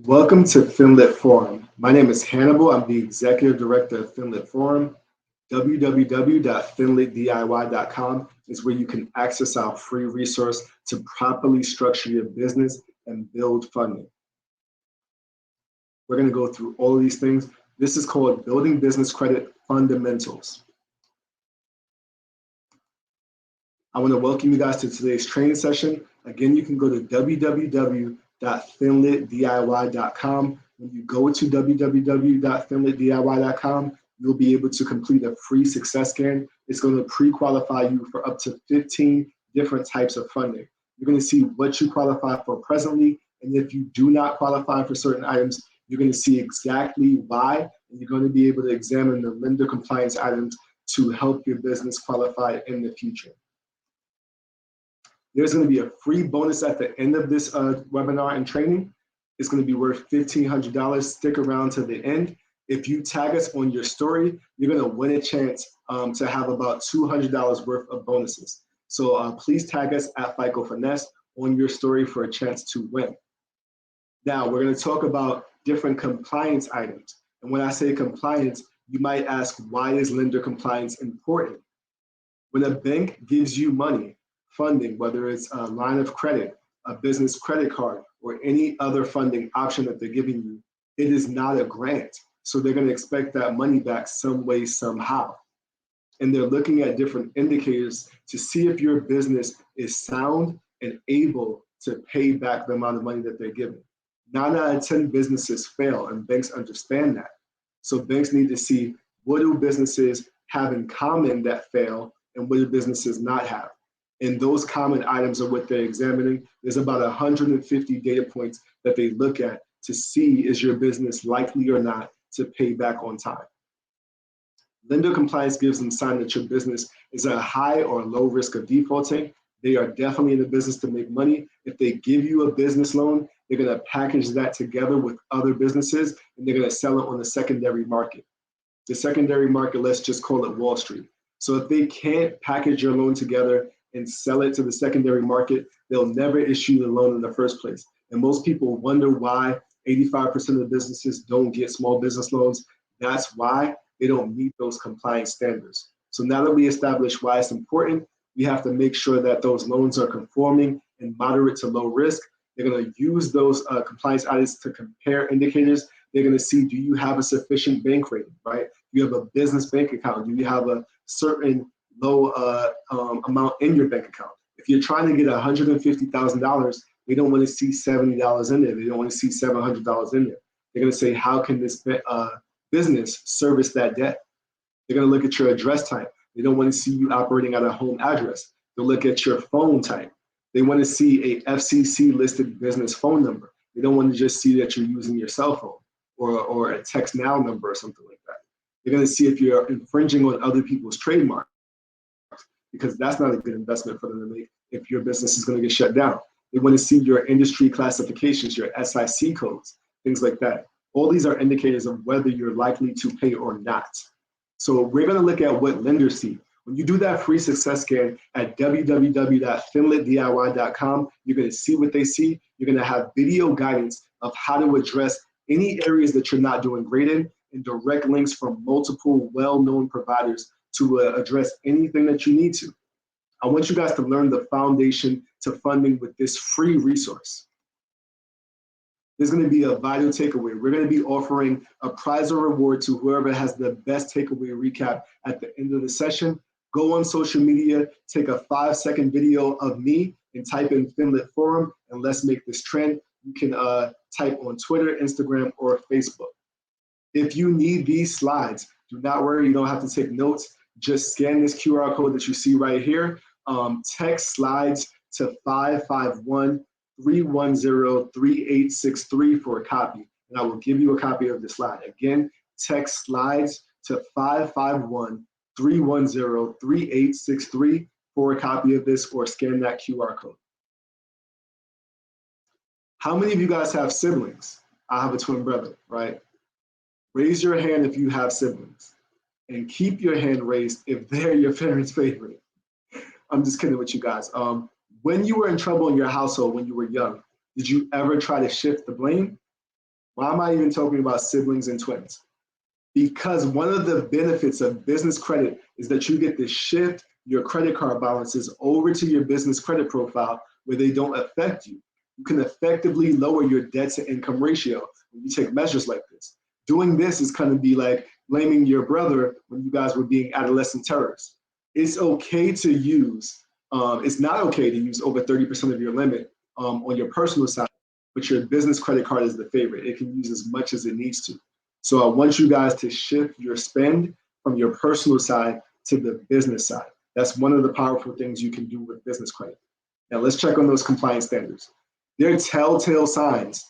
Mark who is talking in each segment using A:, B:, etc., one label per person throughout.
A: Welcome to FinLit Forum. My name is Hannibal. I'm the Executive Director of FinLit Forum. www.finlitdiy.com is where you can access our free resource to properly structure your business and build funding. We're going to go through all of these things. This is called Building Business Credit Fundamentals. I want to welcome you guys to today's training session. Again, you can go to www.finlitdiy.com. When you go to www.finlitdiy.com, you'll be able to complete a free success scan. It's going to pre-qualify you for up to 15 different types of funding. You're going to see what you qualify for presently, and if you do not qualify for certain items, you're going to see exactly why, and you're going to be able to examine the lender compliance items to help your business qualify in the future. There's going to be a free bonus at the end of this webinar and training. It's going to be worth $1,500. Stick around to the end. If you tag us on your story, you're going to win a chance to have about $200 worth of bonuses. So please tag us at FICO Finesse on your story for a chance to win. Now, we're going to talk about different compliance items. And when I say compliance, you might ask, why is lender compliance important? When a bank gives you money, funding, whether it's a line of credit, a business credit card, or any other funding option that they're giving you, it is not a grant. So they're going to expect that money back some way, somehow. And they're looking at different indicators to see if your business is sound and able to pay back the amount of money that they're giving. 9 out of 10 businesses fail, and banks understand that. So banks need to see, what do businesses have in common that fail, and what do businesses not have? And those common items are what they're examining. There's about 150 data points that they look at to see, is your business likely or not to pay back on time. Lender compliance gives them a sign that your business is at a high or low risk of defaulting. They are definitely in the business to make money. If they give you a business loan, they're going to package that together with other businesses, and they're going to sell it on the secondary market. The secondary market, let's just call it Wall Street. So if they can't package your loan together and sell it to the secondary market, they'll never issue the loan in the first place. And most people wonder why 85% of the businesses don't get small business loans. That's why they don't meet those compliance standards. So now that we establish why it's important, we have to make sure that those loans are conforming and moderate to low risk. They're going to use those compliance items to compare indicators. They're going to see, do you have a sufficient bank rating, right? Do you have a business bank account? Do you have a certain low amount in your bank account? If you're trying to get $150,000, they don't want to see $70 in there. They don't want to see $700 in there. They're going to say, how can this business service that debt? They're going to look at your address type. They don't want to see you operating at a home address. They'll look at your phone type. They want to see a FCC listed business phone number. They don't want to just see that you're using your cell phone or a text now number or something like that. They're going to see if you're infringing on other people's trademarks, because that's not a good investment for them to make if your business is going to get shut down. They want to see your industry classifications, your SIC codes, things like that. All these are indicators of whether you're likely to pay or not. So we're going to look at what lenders see. When you do that free success scan at www.finlitdiy.com, you're going to see what they see. You're going to have video guidance of how to address any areas that you're not doing great in, and direct links from multiple well-known providers to address anything that you need to. I want you guys to learn the foundation to funding with this free resource. There's going to be a vital takeaway. We're going to be offering a prize or reward to whoever has the best takeaway recap at the end of the session. Go on social media, take a 5-second video of me and type in FinLit Forum, and let's make this trend. You can type on Twitter, Instagram, or Facebook. If you need these slides, do not worry, you don't have to take notes. Just scan this QR code that you see right here. Text slides to 551-310-3863 for a copy, and I will give you a copy of the slide. Again, text slides to 551-310-3863 for a copy of this, or scan that QR code. How many of you guys have siblings? I have a twin brother, right? Raise your hand if you have siblings, and keep your hand raised if they're your parents' favorite. I'm just kidding with you guys. When you were in trouble in your household when you were young, did you ever try to shift the blame? Why am I even talking about siblings and twins? Because one of the benefits of business credit is that you get to shift your credit card balances over to your business credit profile where they don't affect you. You can effectively lower your debt to income ratio when you take measures like this. Doing this is going to be like blaming your brother when you guys were being adolescent terrorists. It's okay to use, it's not okay to use over 30% of your limit on your personal side, but your business credit card is the favorite. It can use as much as it needs to. So I want you guys to shift your spend from your personal side to the business side. That's one of the powerful things you can do with business credit. Now let's check on those compliance standards. There are telltale signs.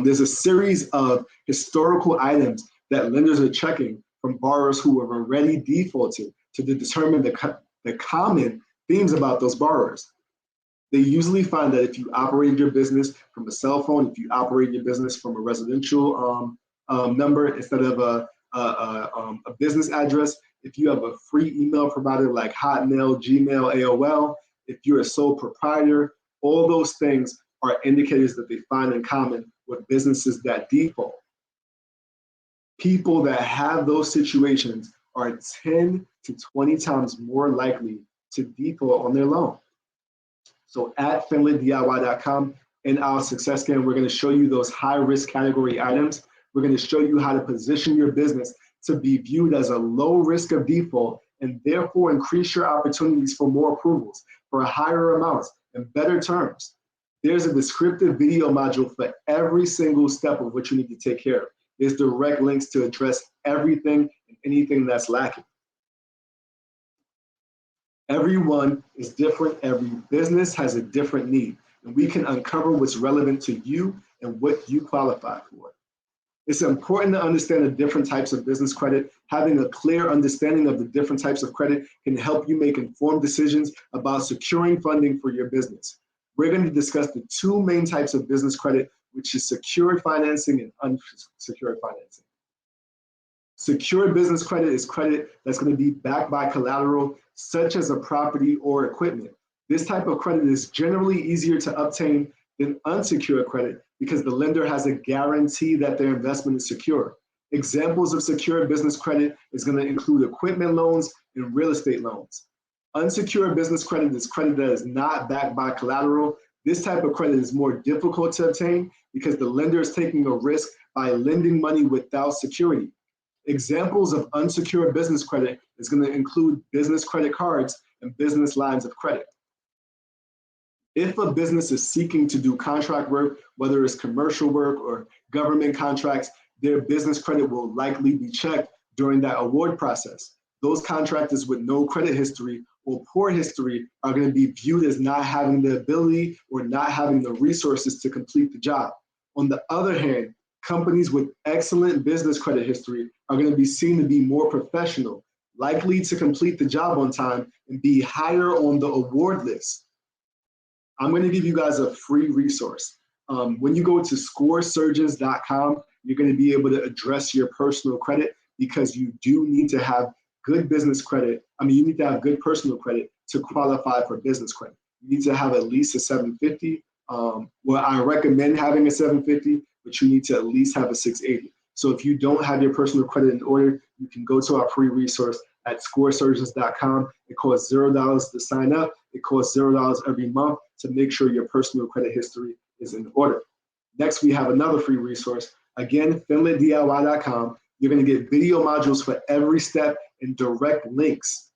A: There's a series of historical items that lenders are checking from borrowers who have already defaulted to determine the common themes about those borrowers. They usually find that if you operate your business from a cell phone, if you operate your business from a residential number instead of a business address, if you have a free email provider like Hotmail, Gmail, AOL, if you're a sole proprietor, all those things are indicators that they find in common with businesses that default. People that have those situations are 10 to 20 times more likely to default on their loan. So at finletdiy.com in our success scan, we're going to show you those high risk category items. We're going to show you how to position your business to be viewed as a low risk of default and therefore increase your opportunities for more approvals, for higher amounts and better terms. There's a descriptive video module for every single step of what you need to take care of. There's direct links to address everything and anything that's lacking. Everyone is different. Every business has a different need, and we can uncover what's relevant to you and what you qualify for. It's important to understand the different types of business credit. Having a clear understanding of the different types of credit can help you make informed decisions about securing funding for your business. We're going to discuss the two main types of business credit, which is secured financing and unsecured financing. Secured business credit is credit that's going to be backed by collateral, such as a property or equipment. This type of credit is generally easier to obtain than unsecured credit because the lender has a guarantee that their investment is secure. Examples of secured business credit is going to include equipment loans and real estate loans. Unsecured business credit is credit that is not backed by collateral. This type of credit is more difficult to obtain because the lender is taking a risk by lending money without security. Examples of unsecured business credit is going to include business credit cards and business lines of credit. If a business is seeking to do contract work, whether it's commercial work or government contracts, their business credit will likely be checked during that award process. Those contractors with no credit history or poor history are going to be viewed as not having the ability or not having the resources to complete the job. On the other hand, companies with excellent business credit history are going to be seen to be more professional, likely to complete the job on time and be higher on the award list. I'm going to give you guys a free resource. When you go to scoresurgeons.com, you're going to be able to address your personal credit because you do need to have good business credit. You need to have good personal credit to qualify for business credit. You need to have at least a 750. Well, I recommend having a 750, but you need to at least have a 680. So if you don't have your personal credit in order, you can go to our free resource at scoresurgeons.com. It costs $0 to sign up. It costs $0 every month to make sure your personal credit history is in order. Next, we have another free resource. Again, finletdiy.com. You're going to get video modules for every step and direct links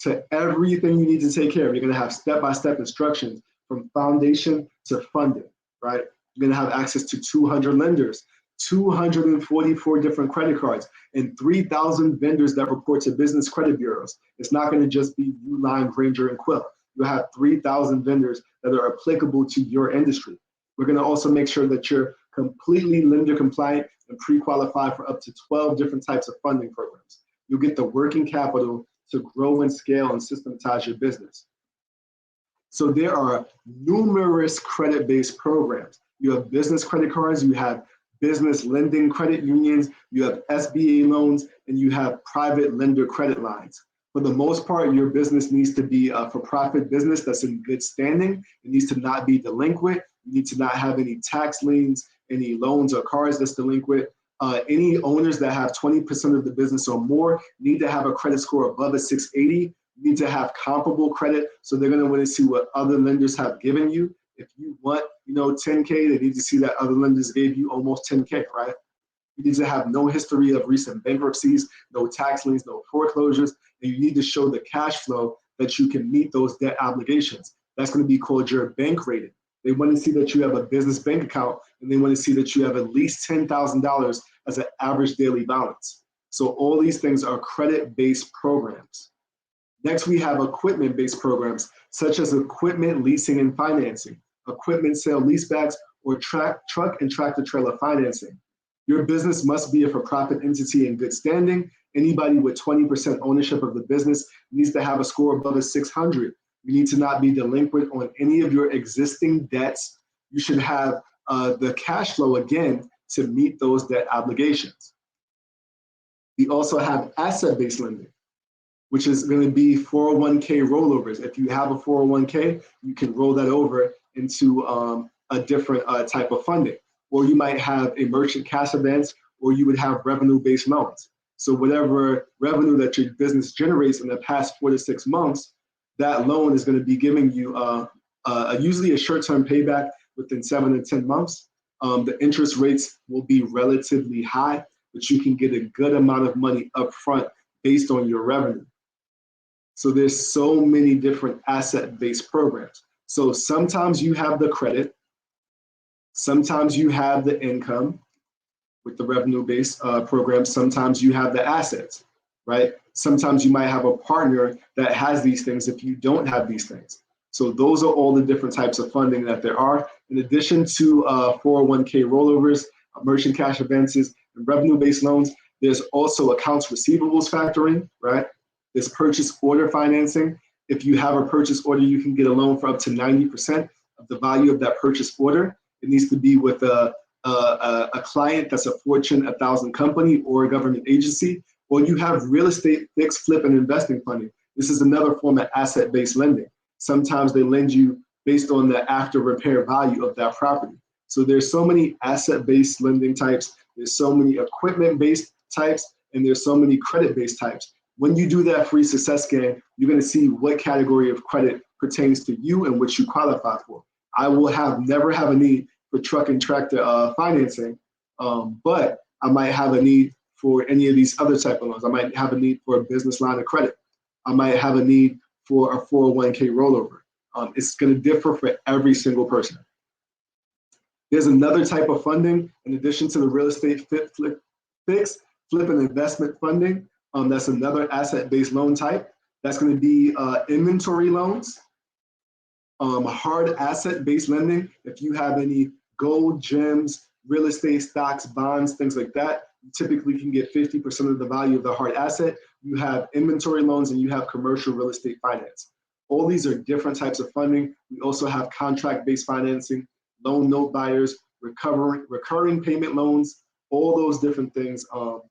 A: to everything you need to take care of. You're going to have step-by-step instructions from foundation to funding, right? You're going to have access to 200 lenders, 244 different credit cards, and 3,000 vendors that report to business credit bureaus. It's not going to just be Uline, Granger, and Quill. You'll have 3,000 vendors that are applicable to your industry. We're going to also make sure that you're completely lender compliant and pre-qualified for up to 12 different types of funding programs. You'll get the working capital to grow and scale and systematize your business. So there are numerous credit-based programs. You have business credit cards, you have business lending credit unions, you have SBA loans, and you have private lender credit lines. For the most part, your business needs to be a for-profit business that's in good standing. It needs to not be delinquent. You need to not have any tax liens. any loans or cars that's delinquent. Any owners that have 20% of the business or more need to have a credit score above a 680. You need to have comparable credit, so they're going to want to see what other lenders have given you. If you want, 10K, they need to see that other lenders gave you almost 10K, right? You need to have no history of recent bankruptcies, no tax liens, no foreclosures, and you need to show the cash flow that you can meet those debt obligations. That's going to be called your bank rating. They want to see that you have a business bank account, and they want to see that you have at least $10,000 as an average daily balance. So all these things are credit-based programs. Next, we have equipment-based programs, such as equipment leasing and financing, equipment sale leasebacks, or truck and tractor trailer financing. Your business must be a for-profit entity in good standing. Anybody with 20% ownership of the business needs to have a score above a 600. You need to not be delinquent on any of your existing debts. You should have the cash flow, again, to meet those debt obligations. We also have asset-based lending, which is going to be 401k rollovers. If you have a 401k, you can roll that over into a different type of funding. Or you might have a merchant cash advance, or you would have revenue-based loans. So whatever revenue that your business generates in the past 4 to 6 months, that loan is going to be giving you usually a short-term payback within 7 to 10 months. The interest rates will be relatively high, but you can get a good amount of money up front based on your revenue. So there's so many different asset-based programs. So sometimes you have the credit, sometimes you have the income with the revenue-based program, sometimes you have the assets, right? Sometimes you might have a partner that has these things if you don't have these things. So those are all the different types of funding that there are. In addition to 401k rollovers, merchant cash advances, and revenue-based loans, there's also accounts receivables factoring, right? There's purchase order financing. If you have a purchase order, you can get a loan for up to 90% of the value of that purchase order. It needs to be with a client that's a Fortune 1000 company or a government agency. Or you have real estate fixed, flip, and investing funding. This is another form of asset-based lending. Sometimes they lend you based on the after repair value of that property. So there's so many asset-based lending types, there's so many equipment-based types, and there's so many credit-based types. When you do that free success scan, you're going to see what category of credit pertains to you and what you qualify for. I will never have a need for truck and tractor financing, but I might have a need for any of these other type of loans. I might have a need for a business line of credit. I might have a need for a 401k rollover. It's going to differ for every single person. There's another type of funding in addition to the real estate fix, flip, and investment funding. That's another asset-based loan type. That's going to be inventory loans, hard asset-based lending. If you have any gold, gems, real estate, stocks, bonds, things like that, you typically can get 50% of the value of the hard asset. You have inventory loans and you have commercial real estate finance. All these are different types of funding. We also have contract-based financing, loan note buyers, recurring payment loans. All those different things are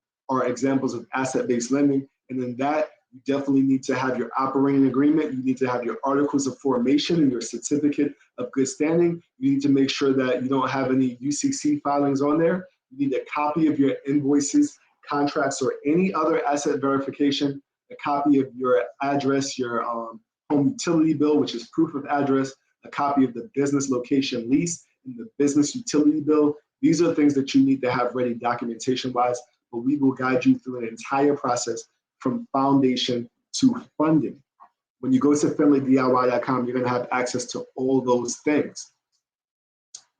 A: examples of asset-based lending. And then that, you definitely need to have your operating agreement. You need to have your articles of formation and your certificate of good standing. You need to make sure that you don't have any UCC filings on there. You need a copy of your invoices, contracts, or any other asset verification, a copy of your address, your home utility bill, which is proof of address, a copy of the business location lease, and the business utility bill. These are things that you need to have ready documentation-wise, but we will guide you through an entire process from foundation to funding. When you go to finleydiy.com, you're going to have access to all those things.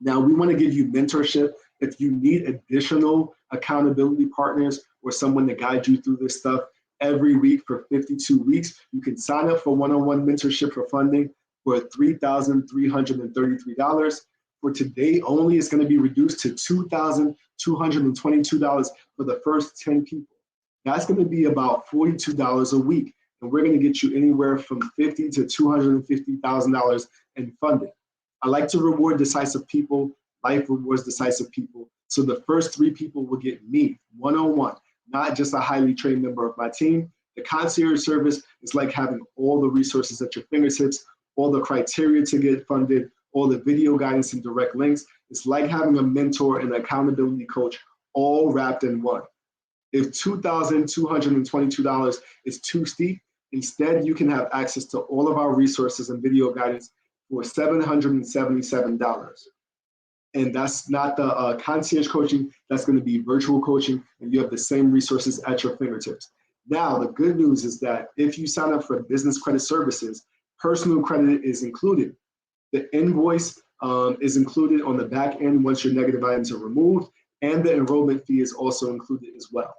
A: Now, we want to give you mentorship. If you need additional accountability partners or someone to guide you through this stuff every week for 52 weeks, you can sign up for one-on-one mentorship for funding for $3,333. For today only, it's going to be reduced to $2,222 for the first 10 people. That's going to be about $42 a week, and we're going to get you anywhere from $50,000 to $250,000 in funding. I like to reward decisive people. Life rewards decisive people. So the first 3 people will get me one-on-one, not just a highly trained member of my team. The concierge service is like having all the resources at your fingertips, all the criteria to get funded, all the video guidance and direct links. It's like having a mentor and an accountability coach all wrapped in one. If $2,222 is too steep, instead you can have access to all of our resources and video guidance for $777. And that's not the concierge coaching, that's going to be virtual coaching, and you have the same resources at your fingertips. Now, the good news is that if you sign up for business credit services, personal credit is included. The invoice is included on the back end once your negative items are removed, and the enrollment fee is also included as well.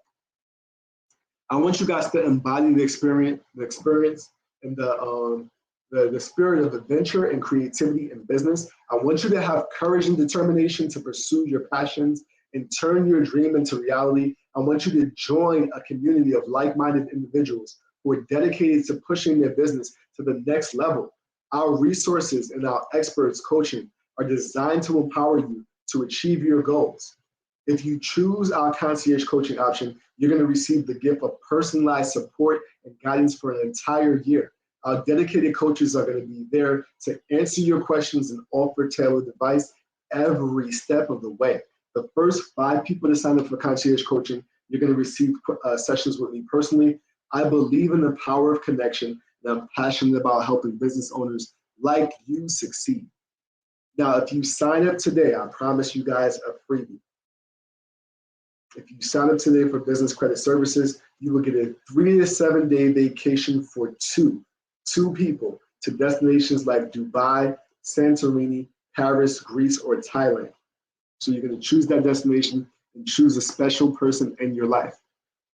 A: I want you guys to embody the experience and the spirit of adventure and creativity in business. I want you to have courage and determination to pursue your passions and turn your dream into reality. I want you to join a community of like-minded individuals who are dedicated to pushing their business to the next level. Our resources and our experts coaching are designed to empower you to achieve your goals. If you choose our concierge coaching option, you're going to receive the gift of personalized support and guidance for an entire year. Our dedicated coaches are going to be there to answer your questions and offer tailored advice every step of the way. The first 5 people to sign up for concierge coaching, you're going to receive sessions with me personally. I believe in the power of connection, and I'm passionate about helping business owners like you succeed. Now, if you sign up today, I promise you guys a freebie. If you sign up today for business credit services, you will get a 3 to 7 day vacation for two people to destinations like Dubai, Santorini, Paris, Greece, or Thailand. So you're going to choose that destination and choose a special person in your life.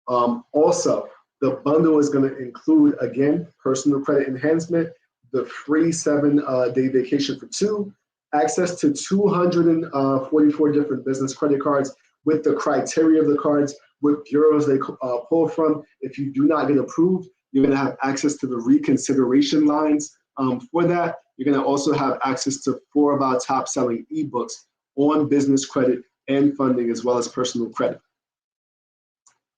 A: Also, the bundle is going to include, again, personal credit enhancement, the free 7-day vacation for 2, access to 244 different business credit cards with the criteria of the cards, what bureaus they pull from. If you do not get approved, you're going to have access to the reconsideration lines for that. You're going to also have access to 4 of our top selling ebooks on business credit and funding, as well as personal credit.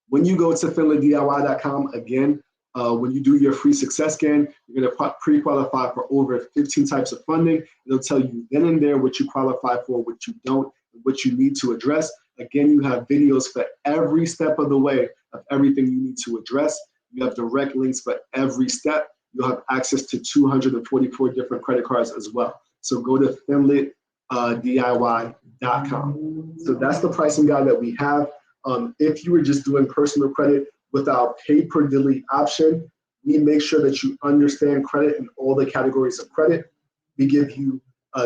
A: When you go to finleydiy.com, again, when you do your free success scan, you're going to pre-qualify for over 15 types of funding. It'll tell you then and there what you qualify for, what you don't, what you need to address. Again, you have videos for every step of the way of everything you need to address. You have direct links for every step. You'll have access to 244 different credit cards as well. So go to finleydiy.com. So that's the pricing guide that we have. If you were just doing personal credit with our pay per delete option, we make sure that you understand credit and all the categories of credit. We give you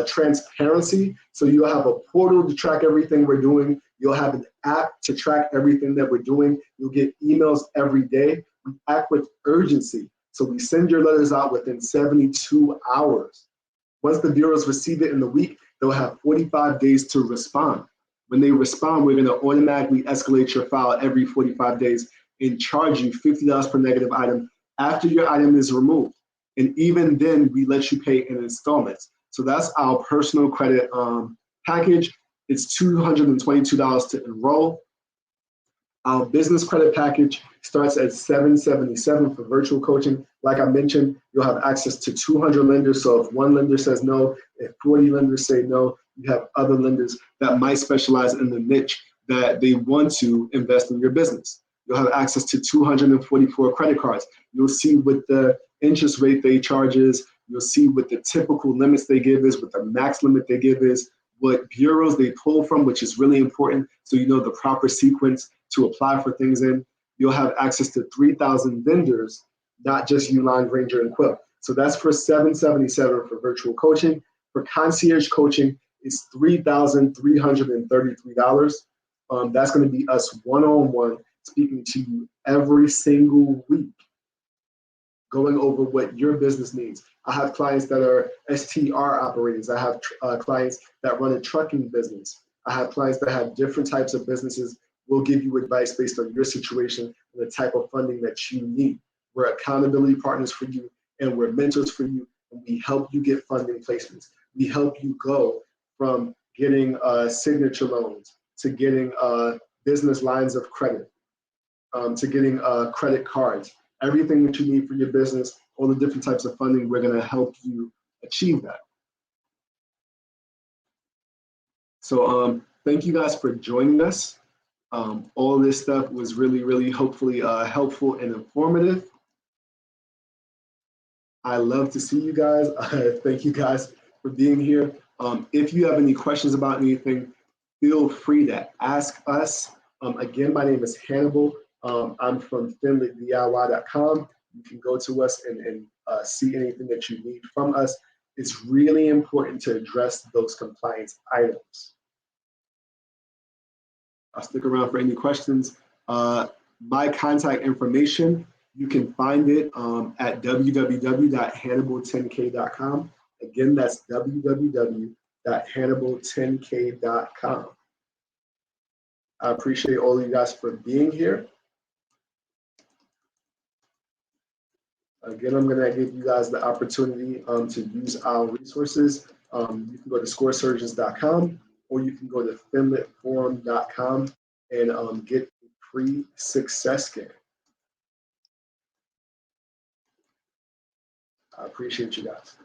A: transparency, so you'll have a portal to track everything we're doing. You'll have an app to track everything that we're doing. You'll get emails every day. We act with urgency, so we send your letters out within 72 hours. Once the bureaus receive it in the week, they'll have 45 days to respond. When they respond, we're going to automatically escalate your file every 45 days and charge you $50 per negative item after your item is removed. And even then, we let you pay in installments. So that's our personal credit package. It's $222 to enroll. Our business credit package starts at $777 for virtual coaching. Like I mentioned, you'll have access to 200 lenders. So if one lender says no, if 40 lenders say no, you have other lenders that might specialize in the niche that they want to invest in your business. You'll have access to 244 credit cards. You'll see what the interest rate they charge is. You'll see what the typical limits they give is, what the max limit they give is, what bureaus they pull from, which is really important, so you know the proper sequence to apply for things in. You'll have access to 3,000 vendors, not just Uline, Granger, and Quill. So that's for $777 for virtual coaching. For concierge coaching, it's $3,333. That's going to be us one-on-one speaking to you every single week, going over what your business needs. I have clients that are STR operators. I have clients that run a trucking business. I have clients that have different types of businesses. We'll give you advice based on your situation and the type of funding that you need. We're accountability partners for you, and we're mentors for you, and we help you get funding placements. We help you go from getting signature loans to getting business lines of credit, to getting credit cards. Everything that you need for your business, all the different types of funding, we're going to help you achieve that. So thank you guys for joining us. All this stuff was really, really hopefully helpful and informative. I love to see you guys. Thank you guys for being here. If you have any questions about anything, feel free to ask us. Again, my name is Hannibal. I'm from finletdiy.com. You can go to us and see anything that you need from us. It's really important to address those compliance items. I'll stick around for any questions. My contact information, you can find it at www.hannibal10k.com. Again, that's www.hannibal10k.com. I appreciate all of you guys for being here. Again, I'm going to give you guys the opportunity to use our resources. You can go to scoresurgeons.com or you can go to finletforum.com and get a free success scan. I appreciate you guys.